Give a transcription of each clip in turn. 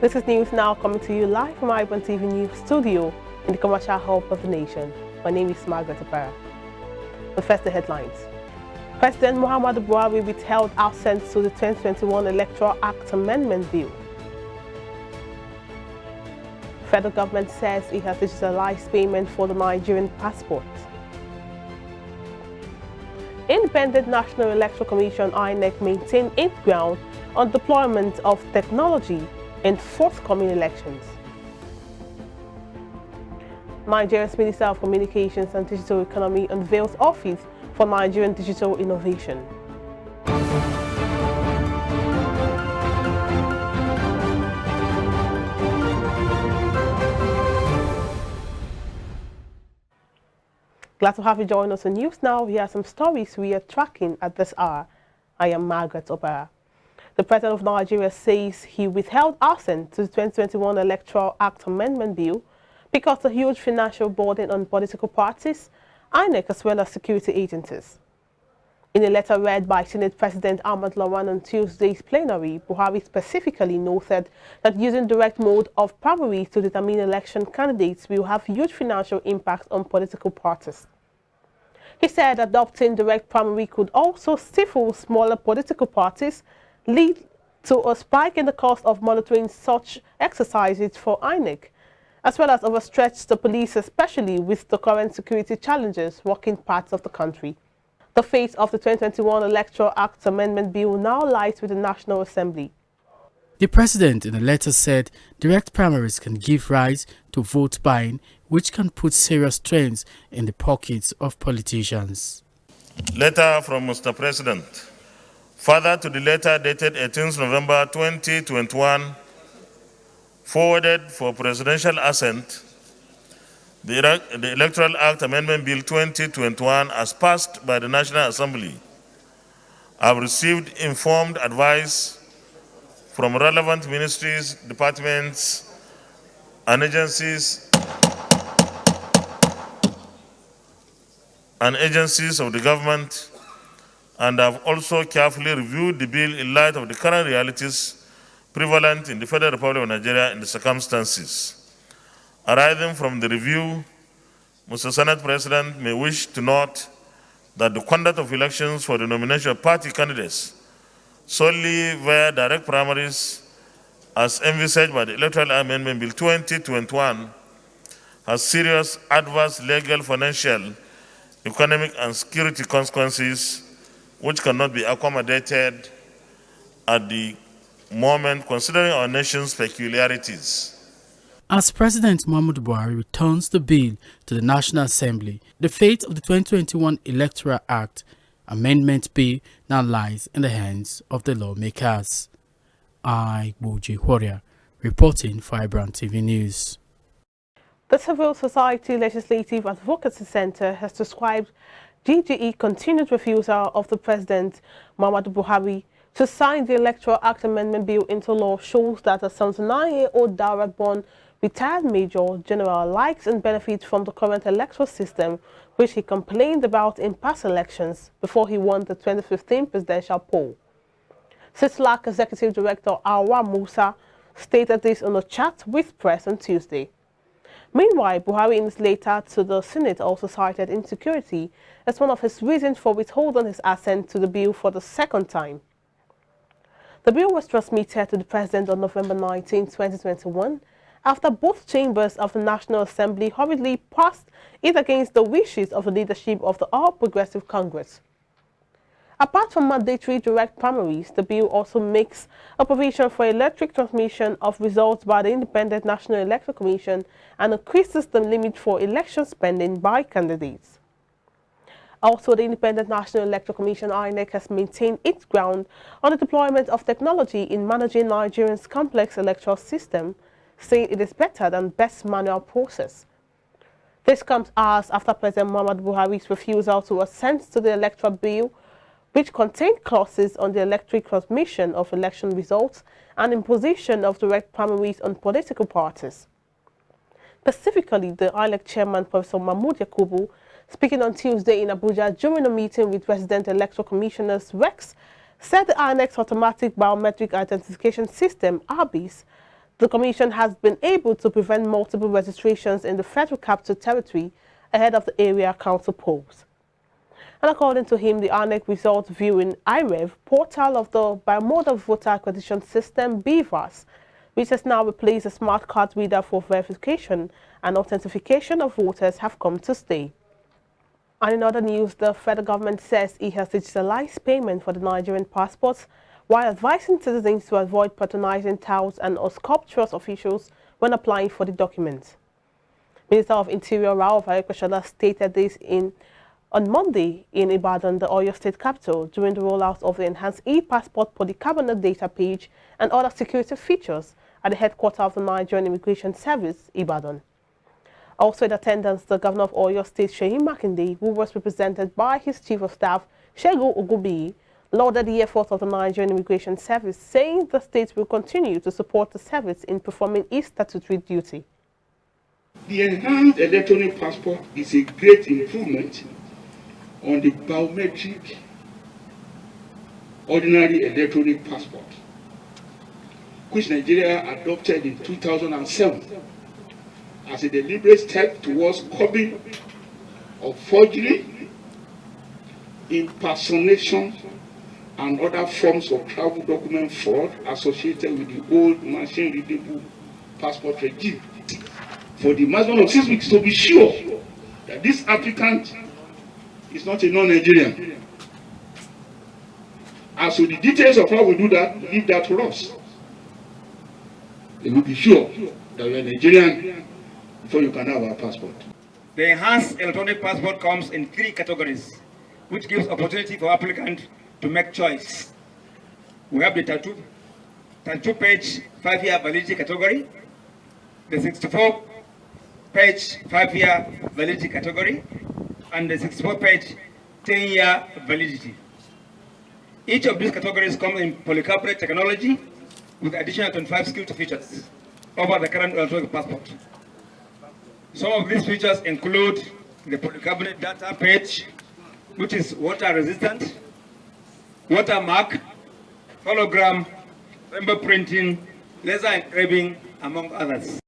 This is News Now, coming to you live from iBrandTV News Studio in the commercial hub of the nation. My name is Margaret Opera. But first, the headlines. President Muhammadu Buhari withheld assent to the 2021 Electoral Act Amendment Bill. Federal government says it has digitalized payment for the Nigerian passport. Independent National Electoral Commission (INEC) maintained its ground on deployment of technology in forthcoming elections. Nigeria's Minister of Communications and Digital Economy unveils Office for Nigerian Digital Innovation. Glad to have you join us on News Now. Here are some stories we are tracking at this hour. I am Margaret Opera. The President of Nigeria says he withheld assent to the 2021 Electoral Act Amendment Bill because of the huge financial burden on political parties, INEC, as well as security agencies. In a letter read by Senate President Ahmad Lawan on Tuesday's plenary, Buhari specifically noted that using direct mode of primaries to determine election candidates will have huge financial impact on political parties. He said adopting direct primary could also stifle smaller political parties, lead to a spike in the cost of monitoring such exercises for INEC, as well as overstretch the police, especially with the current security challenges rocking parts of the country. The fate of the 2021 Electoral Act Amendment Bill now lies with the National Assembly. The President in a letter said direct primaries can give rise to vote buying, which can put serious strains in the pockets of politicians. Letter from Mr. President. Further to the letter dated 18th November 2021, forwarded for presidential assent, the Electoral Act Amendment Bill 2021 as passed by the National Assembly. I have received informed advice from relevant ministries, departments, and agencies of the government, and have also carefully reviewed the bill in light of the current realities prevalent in the Federal Republic of Nigeria in the circumstances. Arising from the review, Mr. Senate President may wish to note that the conduct of elections for the nomination of party candidates solely via direct primaries, as envisaged by the Electoral Amendment Bill 2021, has serious adverse legal, financial, economic, and security consequences which cannot be accommodated at the moment, considering our nation's peculiarities. As President Muhammadu Buhari returns the bill to the National Assembly, the fate of the 2021 Electoral Act Amendment Bill now lies in the hands of the lawmakers. I, Boji Warrior, reporting for iBrandTV News. The Civil Society Legislative Advocacy Center has described GGE continued refusal of the President Muhammadu Buhari to sign the Electoral Act Amendment Bill into law shows that a 79-year-old Daura-born retired Major General likes and benefits from the current electoral system, which he complained about in past elections before he won the 2015 presidential poll. CISLAC Executive Director Awa Musa stated this on a chat with press on Tuesday. Meanwhile, Buhari in his letter to the Senate also cited insecurity as one of his reasons for withholding his assent to the bill for the second time. The bill was transmitted to the President on November 19, 2021, after both chambers of the National Assembly hurriedly passed it against the wishes of the leadership of the All Progressive Congress. Apart from mandatory direct primaries, the bill also makes a provision for electric transmission of results by the Independent National Electoral Commission and increases the limit for election spending by candidates. Also, the Independent National Electoral Commission (INEC) has maintained its ground on the deployment of technology in managing Nigeria's complex electoral system, saying it is better than best manual process. This comes hours after President Muhammadu Buhari's refusal to assent to the electoral bill, which contained clauses on the electric transmission of election results and imposition of direct primaries on political parties. Specifically, the INEC chairman, Professor Mahmood Yakubu, speaking on Tuesday in Abuja during a meeting with resident electoral commissioners, REX, said the INEC's automatic biometric identification system, ABIS, The Commission has been able to prevent multiple registrations in the Federal Capital Territory ahead of the area council polls. And according to him, the INEC results viewing IREV, portal of the Bimodal Voter Acquisition System, BVAS, which has now replaced a smart card reader for verification and authentication of voters, have come to stay. And in other news, the federal government says it has digitalized payment for the Nigerian passports while advising citizens to avoid patronizing touts and or sculpturous officials when applying for the documents. Minister of Interior Rao Varekashala stated this on Monday in Ibadan, the Oyo State capital, during the rollout of the enhanced e-passport polycarbonate data page and other security features at the headquarters of the Nigerian Immigration Service, Ibadan. Also in attendance, the governor of Oyo State, Sheyi Makinde, who was represented by his chief of staff, Shego Ogubi, lauded the efforts of the Nigerian Immigration Service, saying the state will continue to support the service in performing its statutory duty. The enhanced electronic passport is a great improvement on the biometric ordinary electronic passport, which Nigeria adopted in 2007 as a deliberate step towards curbing of forgery, impersonation, and other forms of travel document fraud associated with the old machine-readable passport regime. For the maximum of 6 weeks, to be sure that this applicant is not a non-Nigerian. As to the details of how we do that, leave that to us. They will be sure that you are Nigerian before you can have our passport. The enhanced electronic passport comes in 3 categories, which gives opportunity for applicant to make choice. We have the 32-page 5-year validity category, the 64-page 5-year validity category, and the 64-page 10-year validity. Each of these categories comes in polycarbonate technology with additional 25 security features over the current electronic passport. Some of these features include the polycarbonate data page, which is water resistant, watermark, hologram, fingerprinting, laser engraving, among others.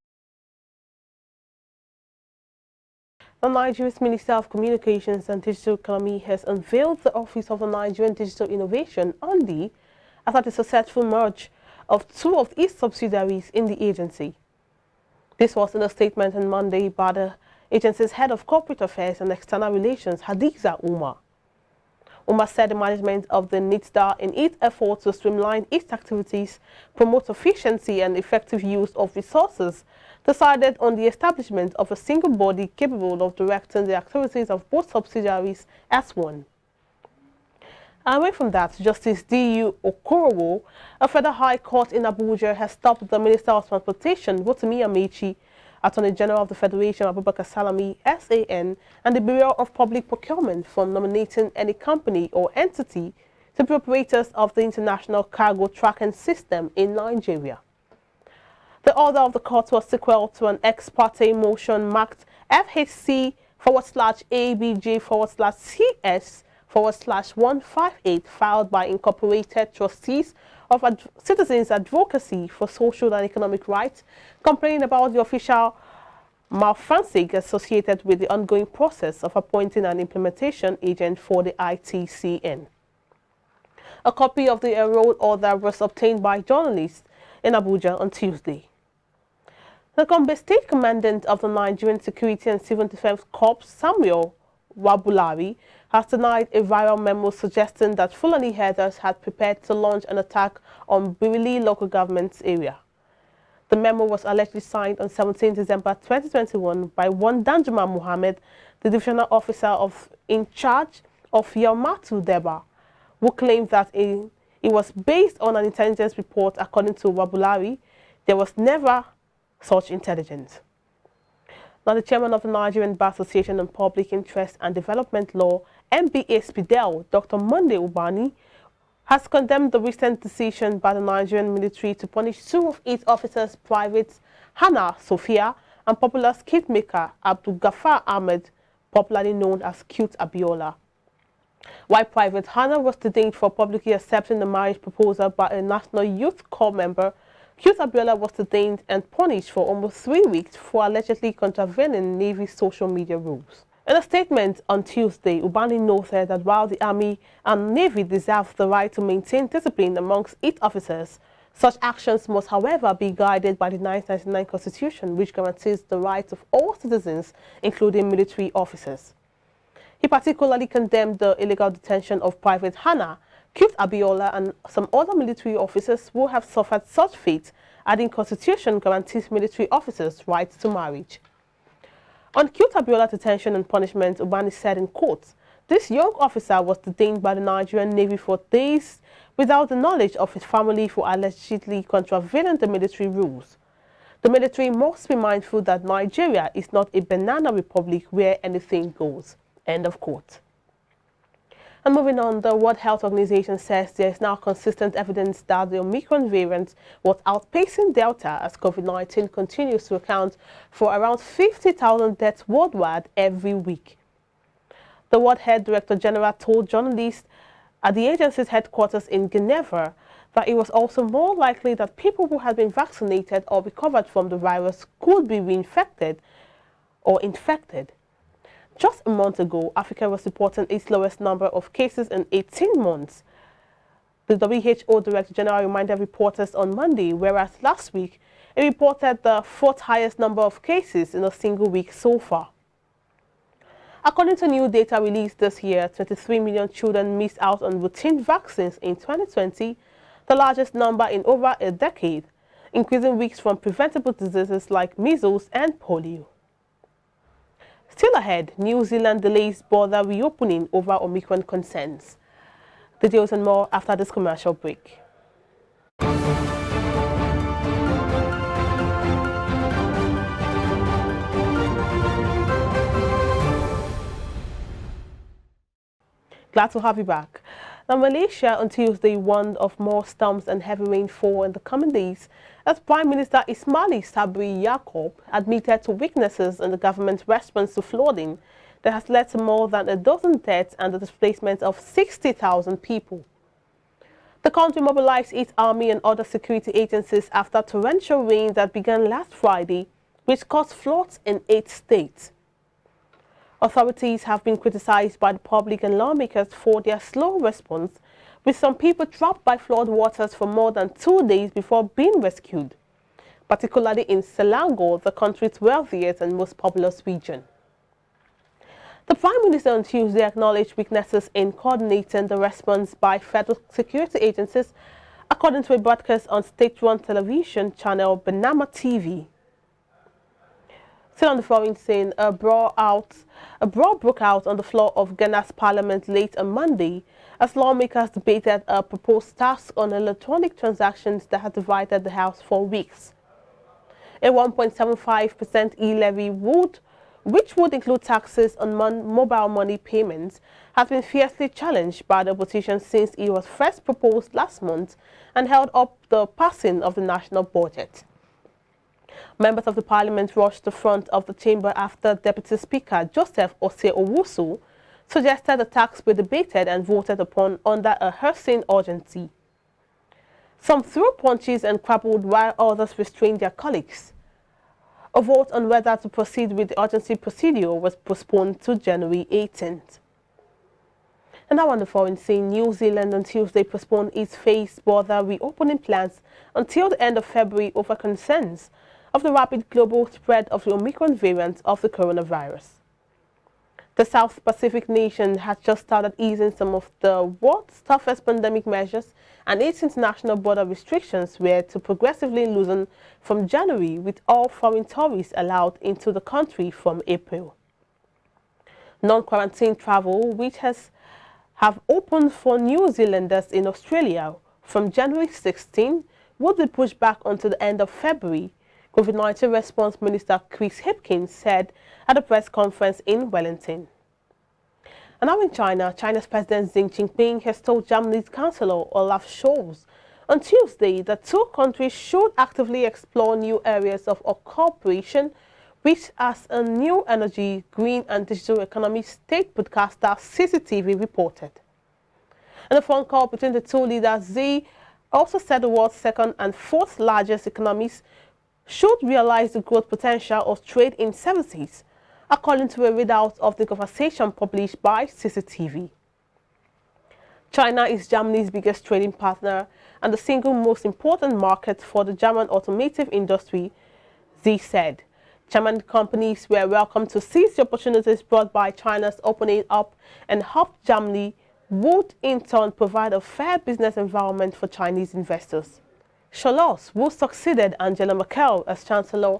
The Nigeria's Minister of Communications and Digital Economy has unveiled the Office of the Nigerian Digital Innovation, UNDI, after the successful merge of 2 of its subsidiaries in the agency. This was in a statement on Monday by the agency's Head of Corporate Affairs and External Relations, Hadiza Umar. Umar said the management of the NITDA, in its effort to streamline its activities, promote efficiency and effective use of resources, decided on the establishment of a single body capable of directing the activities of both subsidiaries as one. Away from that, Justice D.U. Okorowo, a federal high court in Abuja, has stopped the Minister of Transportation, Rotimi Amechi, Attorney General of the Federation, Abubakar Salami, SAN, and the Bureau of Public Procurement from nominating any company or entity to be operators of the International Cargo Tracking System in Nigeria. The order of the court was sequel to an ex parte motion marked FHC/ABJ/CS/158 filed by Incorporated Trustees of Citizens Advocacy for Social and Economic Rights, complaining about the official malfeasance associated with the ongoing process of appointing an implementation agent for the ITCN. A copy of the road order was obtained by journalists in Abuja on Tuesday. The Gombe State Commandant of the Nigerian Security and Civil Defense Corps, Samuel Wabulari, has denied a viral memo suggesting that Fulani herders had prepared to launch an attack on Birili local government area. The memo was allegedly signed on 17 December 2021 by one Danjuma Mohammed, the divisional officer in charge of Yamatu Deba, who claimed that it was based on an intelligence report. According to Wabulari, there was never such intelligence. Now, the chairman of the Nigerian Bar Association on Public Interest and Development Law, MBA Spidel, Dr. Monday Ubani, has condemned the recent decision by the Nigerian military to punish 2 of its officers, Privates Hannah Sophia and popular skate maker Abdul Ghaffar Ahmed, popularly known as Cute Abiola. While Private Hannah was detained for publicly accepting the marriage proposal by a National Youth Corps member, Qute Abiola was detained and punished for almost 3 weeks for allegedly contravening Navy's social media rules. In a statement on Tuesday, Ubani noted that while the Army and Navy deserve the right to maintain discipline amongst its officers, such actions must, however, be guided by the 1999 Constitution, which guarantees the rights of all citizens, including military officers. He particularly condemned the illegal detention of Private Hannah, Qute Abiola, and some other military officers who have suffered such fate, adding Constitution guarantees military officers' rights to marriage. On Qute Abiola's detention and punishment, Ubani said in quotes, "This young officer was detained by the Nigerian Navy for days without the knowledge of his family for allegedly contravening the military rules. The military must be mindful that Nigeria is not a banana republic where anything goes." End of quote. And moving on, the World Health Organization says there is now consistent evidence that the Omicron variant was outpacing Delta as COVID-19 continues to account for around 50,000 deaths worldwide every week. The World Health Director General told journalists at the agency's headquarters in Geneva that it was also more likely that people who had been vaccinated or recovered from the virus could be reinfected or infected. Just a month ago, Africa was reporting its lowest number of cases in 18 months. The WHO Director General reminded reporters on Monday, whereas last week it reported the fourth highest number of cases in a single week so far. According to new data released this year, 23 million children missed out on routine vaccines in 2020, the largest number in over a decade, increasing risks from preventable diseases like measles and polio. Still ahead, New Zealand delays border reopening over Omicron concerns. Details and more after this commercial break. Glad to have you back. Now, Malaysia on Tuesday warned of more storms and heavy rainfall in the coming days as Prime Minister Ismail Sabri Yaakob admitted to weaknesses in the government's response to flooding that has led to more than a dozen deaths and the displacement of 60,000 people. The country mobilized its army and other security agencies after torrential rain that began last Friday, which caused floods in 8 states. Authorities have been criticized by the public and lawmakers for their slow response, with some people trapped by flood waters for more than 2 days before being rescued, particularly in Selangor, the country's wealthiest and most populous region. The Prime Minister on Tuesday acknowledged weaknesses in coordinating the response by federal security agencies, according to a broadcast on state-run television channel Bernama TV. Still on the foreign scene, a brawl broke out on the floor of Ghana's parliament late on Monday as lawmakers debated a proposed tax on electronic transactions that had divided the House for weeks. A 1.75% e-levy which would include taxes on mobile money payments, has been fiercely challenged by the opposition since it was first proposed last month and held up the passing of the national budget. Members of the parliament rushed to the front of the chamber after Deputy Speaker Joseph Osei-Owusu suggested the tax be debated and voted upon under a hurricane urgency. Some threw punches and crabbled while others restrained their colleagues. A vote on whether to proceed with the urgency procedure was postponed to January 18th. And now on the foreign scene, New Zealand on Tuesday postponed its phased border reopening plans until the end of February over concerns of the rapid global spread of the Omicron variant of the coronavirus. The South Pacific nation has just started easing some of the world's toughest pandemic measures, and its international border restrictions were to progressively loosen from January, with all foreign tourists allowed into the country from April. Non-quarantine travel, which have opened for New Zealanders in Australia from January 16, would be pushed back until the end of February, COVID-19 Response Minister Chris Hipkins said at a press conference in Wellington. And now in China, China's President Xi Jinping has told Germany's Chancellor Olaf Scholz on Tuesday that 2 countries should actively explore new areas of cooperation, which, as a new energy, green and digital economy state broadcaster CCTV reported. In a phone call between the 2 leaders, Xi also said the world's second and fourth largest economies should realize the growth potential of trade in services, according to a readout of the conversation published by CCTV. China is Germany's biggest trading partner and the single most important market for the German automotive industry, Xi said. German companies were welcome to seize the opportunities brought by China's opening up and hoped Germany would in turn provide a fair business environment for Chinese investors. Scholz, who succeeded Angela Merkel as Chancellor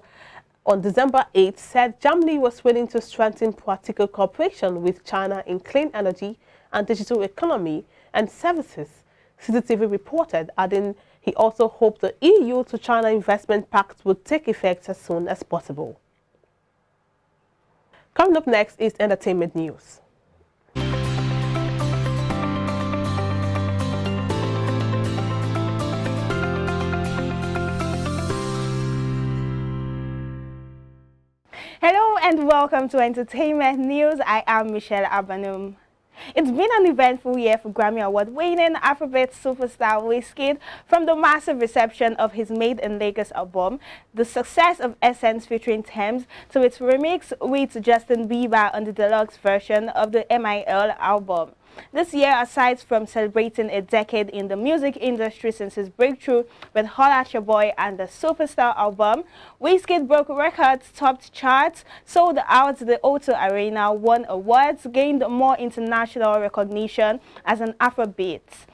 on December 8, said Germany was willing to strengthen practical cooperation with China in clean energy and digital economy and services, CCTV reported, adding he also hoped the EU to China investment pact would take effect as soon as possible. Coming up next is entertainment news. Hello and welcome to Entertainment News. I am Michelle Abanum. It's been an eventful year for Grammy Award-winning Afrobeat superstar Wizkid. From the massive reception of his Made in Lagos album, the success of Essence featuring Thames, to its remix with Justin Bieber on the deluxe version of the MIL album. This year, aside from celebrating a decade in the music industry since his breakthrough with Holla at Your Boy and the Superstar album, Wizkid broke records, topped charts, sold out the O2 Arena, won awards, gained more international recognition as an Afrobeat.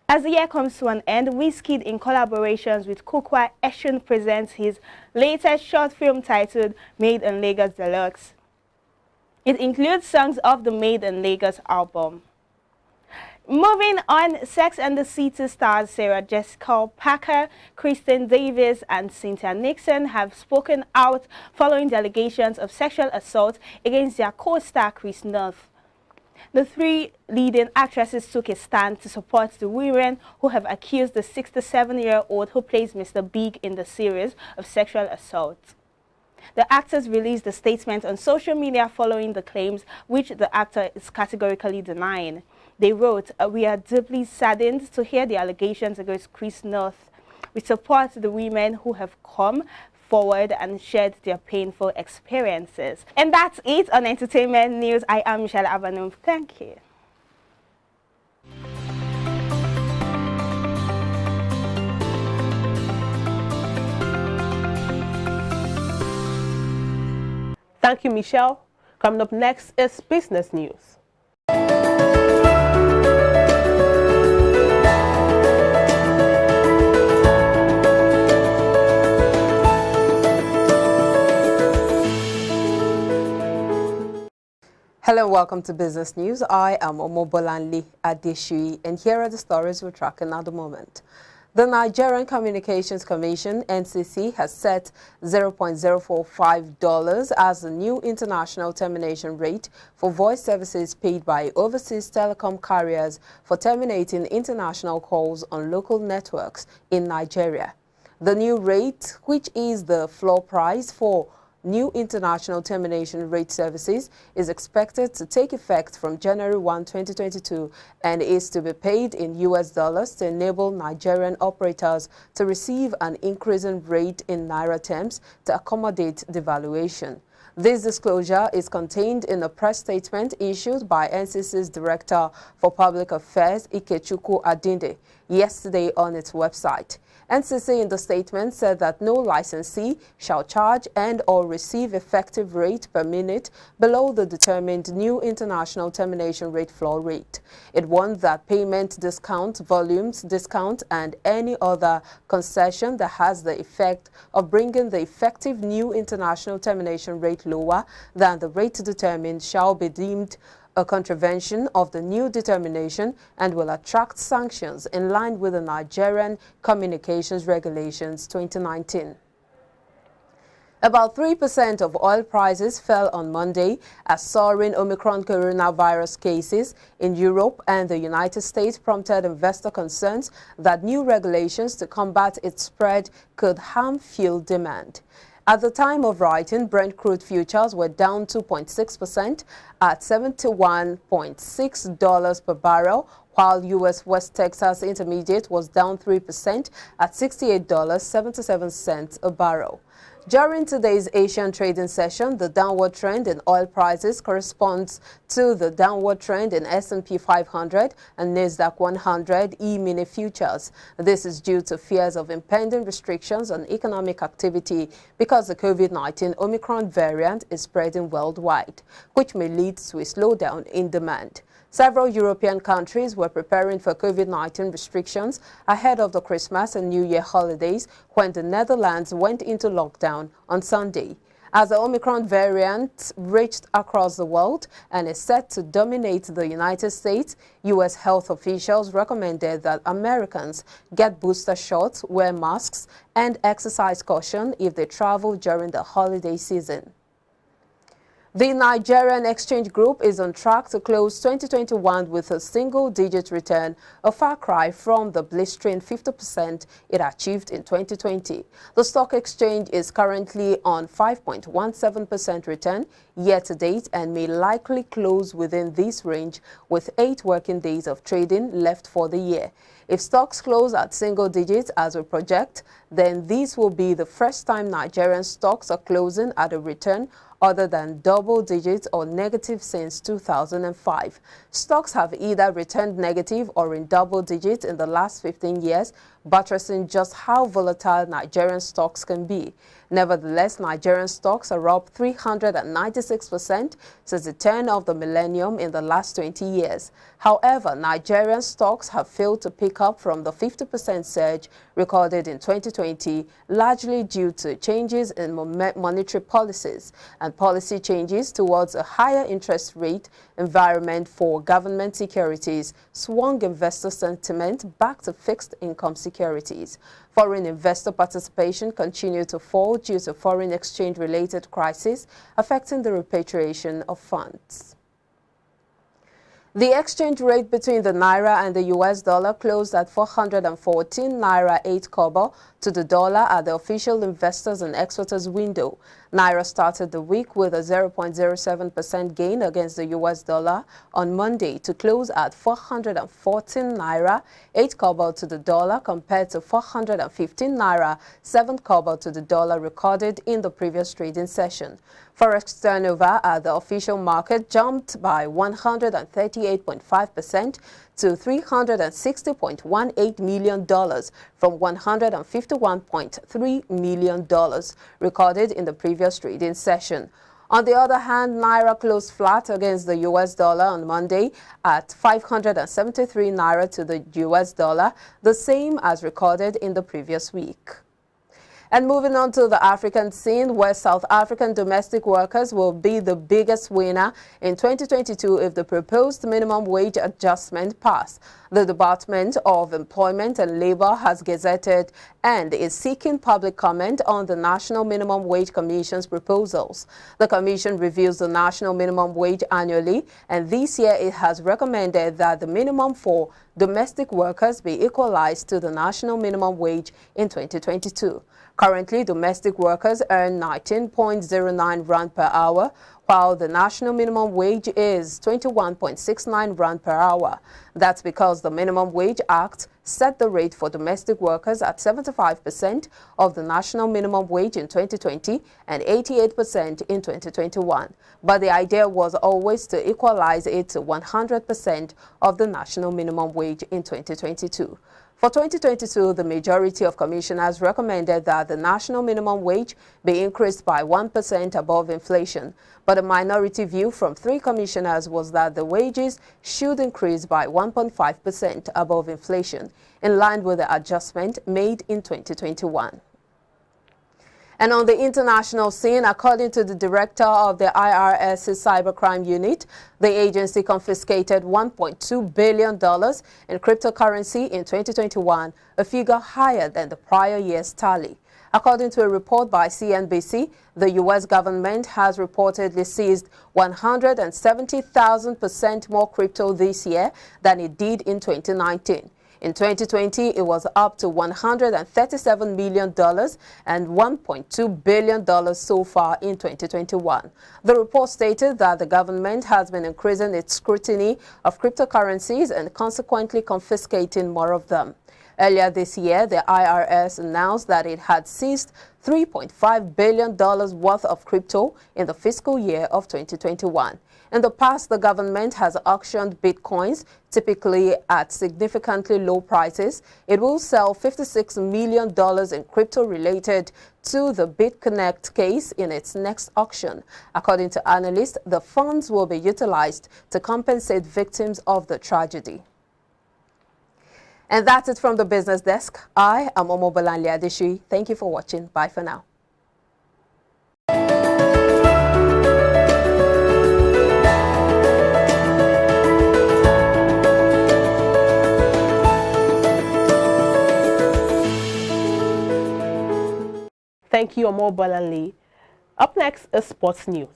As the year comes to an end, Wizkid, in collaborations with Kukwa Eshun, presents his latest short film titled Made in Lagos Deluxe. It includes songs of the Made in Lagos album. Moving on, Sex and the City stars Sarah Jessica Parker, Kristen Davis, and Cynthia Nixon have spoken out following the allegations of sexual assault against their co-star Chris North. The three leading actresses took a stand to support the women who have accused the 67-year-old who plays Mr. Big in the series of sexual assault. The actors released a statement on social media following the claims, which the actor is categorically denying. They wrote, "We are deeply saddened to hear the allegations against Chris North. We support the women who have come forward and shared their painful experiences." And that's it on Entertainment News. I am Michelle Abanum. Thank you. Thank you, Michelle. Coming up next is business news. Hello, welcome to Business News. I am Omobolanli Adeshui, and here are the stories we're tracking at the moment. The Nigerian Communications Commission, NCC, has set $0.045 as the new international termination rate for voice services paid by overseas telecom carriers for terminating international calls on local networks in Nigeria. The new rate, which is the floor price for new international termination rate services, is expected to take effect from January 1, 2022 and is to be paid in US dollars to enable Nigerian operators to receive an increasing rate in Naira terms to accommodate devaluation. This disclosure is contained in a press statement issued by NCC's Director for Public Affairs, Ikechukwu Adinde, yesterday on its website. NCC in the statement said that no licensee shall charge and/or receive effective rate per minute below the determined new international termination rate floor rate. It warned that payment discount, volumes discount, and any other concession that has the effect of bringing the effective new international termination rate lower than the rate determined shall be deemed a contravention of the new determination and will attract sanctions in line with the Nigerian Communications Regulations 2019. About 3% of oil prices fell on Monday as soaring Omicron coronavirus cases in Europe and the United States prompted investor concerns that new regulations to combat its spread could harm fuel demand. At the time of writing, Brent crude futures were down 2.6% at $71.6 per barrel, while U.S. West Texas Intermediate was down 3% at $68.77 a barrel. During today's Asian trading session, the downward trend in oil prices corresponds to the downward trend in S&P 500 and Nasdaq 100 E-mini futures. This is due to fears of impending restrictions on economic activity because the COVID-19 Omicron variant is spreading worldwide, which may lead to a slowdown in demand. Several European countries were preparing for COVID-19 restrictions ahead of the Christmas and New Year holidays when the Netherlands went into lockdown on Sunday. As the Omicron variant reached across the world and is set to dominate the United States, U.S. health officials recommended that Americans get booster shots, wear masks, and exercise caution if they travel during the holiday season. The Nigerian exchange group is on track to close 2021 with a single-digit return, a far cry from the blistering 50% it achieved in 2020. The stock exchange is currently on 5.17% return year-to-date and may likely close within this range with 8 working days of trading left for the year. If stocks close at single digits as we project, then this will be the first time Nigerian stocks are closing at a return other than double digits or negative since 2005. Stocks have either returned negative or in double digits in the last 15 years, buttressing just how volatile Nigerian stocks can be. Nevertheless, Nigerian stocks are up 396% since the turn of the millennium in the last 20 years. However, Nigerian stocks have failed to pick up from the 50% surge recorded in 2020, largely due to changes in monetary policies and policy changes towards a higher interest rate environment for government securities swung investor sentiment back to fixed income securities. Foreign investor participation continued to fall due to foreign exchange-related crisis affecting the repatriation of funds. The exchange rate between the Naira and the US dollar closed at 414 Naira 8 kobo to the dollar at the official investors and exporters window. Naira started the week with a 0.07% gain against the US dollar on Monday to close at 414 Naira 8 kobo to the dollar compared to 415 Naira 7 kobo to the dollar recorded in the previous trading session. Forex turnover at the official market jumped by 138.5% to $360.18 million from $151.3 million recorded in the previous trading session. On the other hand, Naira closed flat against the US dollar on Monday at 573 Naira to the US dollar, the same as recorded in the previous week. And moving on to the African scene, where South African domestic workers will be the biggest winner in 2022 if the proposed minimum wage adjustment pass. The Department of Employment and Labor has gazetted and is seeking public comment on the National Minimum Wage Commission's proposals. The Commission reviews the national minimum wage annually, and this year it has recommended that the minimum for domestic workers be equalized to the national minimum wage in 2022. Currently, domestic workers earn 19.09 rand per hour, while the national minimum wage is 21.69 rand per hour. That's because the Minimum Wage Act set the rate for domestic workers at 75% of the national minimum wage in 2020 and 88% in 2021. But the idea was always to equalize it to 100% of the national minimum wage in 2022. For 2022, the majority of commissioners recommended that the national minimum wage be increased by 1% above inflation. But a minority view from 3 commissioners was that the wages should increase by 1.5% above inflation, in line with the adjustment made in 2021. And on the international scene, according to the director of the IRS's cybercrime unit, the agency confiscated $1.2 billion in cryptocurrency in 2021, a figure higher than the prior year's tally. According to a report by CNBC, the U.S. government has reportedly seized 170,000% more crypto this year than it did in 2019. In 2020, it was up to $137 million and $1.2 billion so far in 2021. The report stated that the government has been increasing its scrutiny of cryptocurrencies and consequently confiscating more of them. Earlier this year, the IRS announced that it had seized $3.5 billion worth of crypto in the fiscal year of 2021. In the past, the government has auctioned bitcoins, typically at significantly low prices. It will sell $56 million in crypto related to the BitConnect case in its next auction. According to analysts, the funds will be utilized to compensate victims of the tragedy. And that's it from the business desk. I am Omobolanle Adeshui. Thank you for watching. Bye for now. Thank you, Omobolanle. Up next is sports news.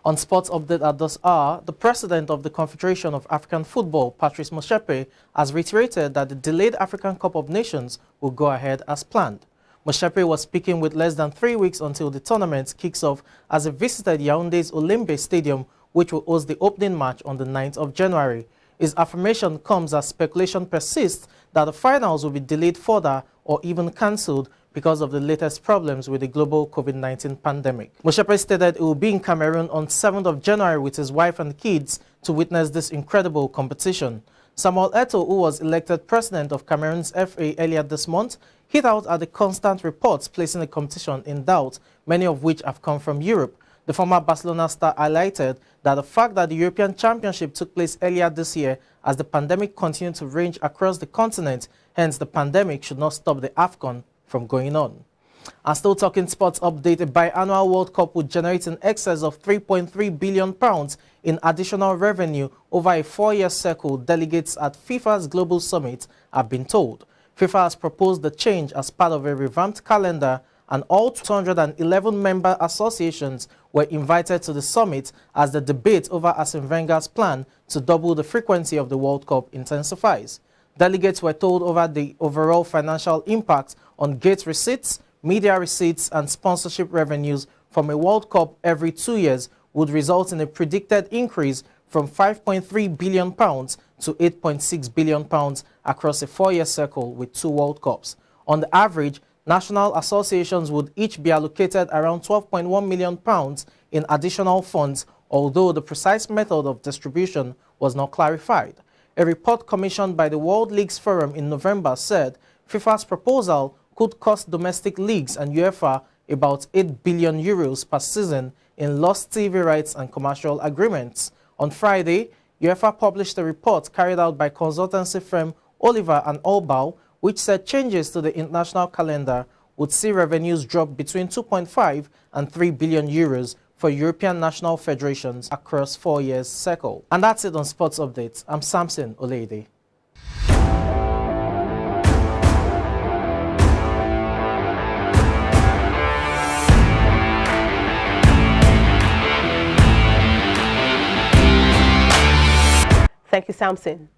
On Sports Update at this hour, the president of the Confederation of African Football, Patrice Motsepe, has reiterated that the delayed African Cup of Nations will go ahead as planned. Motsepe was speaking with less than 3 weeks until the tournament kicks off as he visited Yaoundé's Olembe Stadium, which will host the opening match on the 9th of January. His affirmation comes as speculation persists that the finals will be delayed further or even cancelled because of the latest problems with the global COVID-19 pandemic. Motsepe stated he will be in Cameroon on 7th of January with his wife and kids to witness this incredible competition. Samuel Eto'o, who was elected president of Cameroon's FA earlier this month, hit out at the constant reports placing the competition in doubt, many of which have come from Europe. The former Barcelona star highlighted that the fact that the European Championship took place earlier this year as the pandemic continued to range across the continent, hence the pandemic should not stop the AFCON from going on. And still talking sports update, a biannual World Cup would generate in excess of £3.3 billion in additional revenue over a 4-year cycle, delegates at FIFA's Global Summit have been told. FIFA has proposed the change as part of a revamped calendar, and all 211 member associations were invited to the summit as the debate over Arsene Wenger's plan to double the frequency of the World Cup intensifies. Delegates were told over the overall financial impact on gate receipts, media receipts, and sponsorship revenues from a World Cup every 2 years would result in a predicted increase from £5.3 billion to £8.6 billion across a 4-year cycle with 2 World Cups. On the average, national associations would each be allocated around £12.1 million in additional funds, although the precise method of distribution was not clarified. A report commissioned by the World Leagues Forum in November said FIFA's proposal could cost domestic leagues and UEFA about €8 billion per season in lost TV rights and commercial agreements. On Friday, UEFA published a report carried out by consultancy firm Oliver and Olbaugh, which said changes to the international calendar would see revenues drop between 2.5 and 3 billion euros for European national federations across 4 years cycle. And that's it on Sports Updates. I'm Samson Oleide. Thank you, Samson.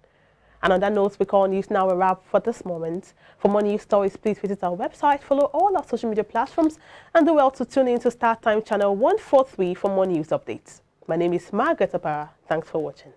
And on that note, we call news now a wrap for this moment. For more news stories, please visit our website, follow all our social media platforms, and do well to tune in to Start Time channel 143 for more news updates. My name is Margaret Apara. Thanks for watching.